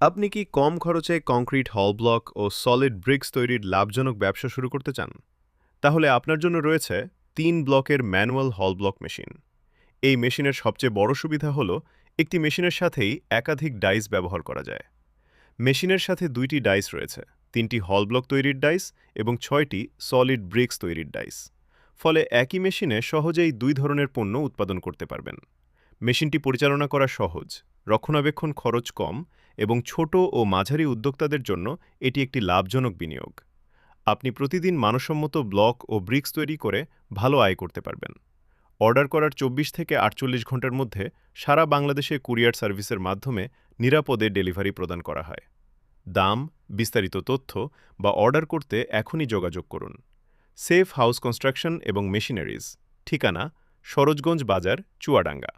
আপনি কি কম খরচে কংক্রিট হল ব্লক ও সলিড ব্রিক্স তৈরির লাভজনক ব্যবসা শুরু করতে চান? তাহলে আপনার জন্য রয়েছে ৩ ব্লকের ম্যানুয়াল হল ব্লক মেশিন। এই মেশিনের সবচেয়ে বড় সুবিধা হল একটি মেশিনের সাথেই একাধিক ডাইস ব্যবহার করা যায়। মেশিনের সাথে ২টি ডাইস রয়েছে, ৩টি হল ব্লক তৈরির ডাইস এবং ৬টি সলিড ব্রিক্স তৈরির ডাইস। ফলে একই মেশিনে সহজেই ২ ধরনের পণ্য উৎপাদন করতে পারবেন। মেশিনটি পরিচালনা করা সহজ, রক্ষণাবেক্ষণ খরচ কম এবং ছোট ও মাঝারি উদ্যোক্তাদের জন্য এটি একটি লাভজনক বিনিয়োগ। আপনি প্রতিদিন মানসম্মত ব্লক ও ব্রিক্স তৈরি করে ভালো আয় করতে পারবেন। অর্ডার করার ২৪ থেকে ৪৮ ঘন্টার মধ্যে সারা বাংলাদেশে কুরিয়ার সার্ভিসের মাধ্যমে নিরাপদে ডেলিভারি প্রদান করা হয়। দাম, বিস্তারিত তথ্য বা অর্ডার করতে এখনই যোগাযোগ করুন। সেফ হাউস কনস্ট্রাকশন এবং মেশিনারিজ, ঠিকানা সরোজগঞ্জ বাজার, চুয়াডাঙ্গা।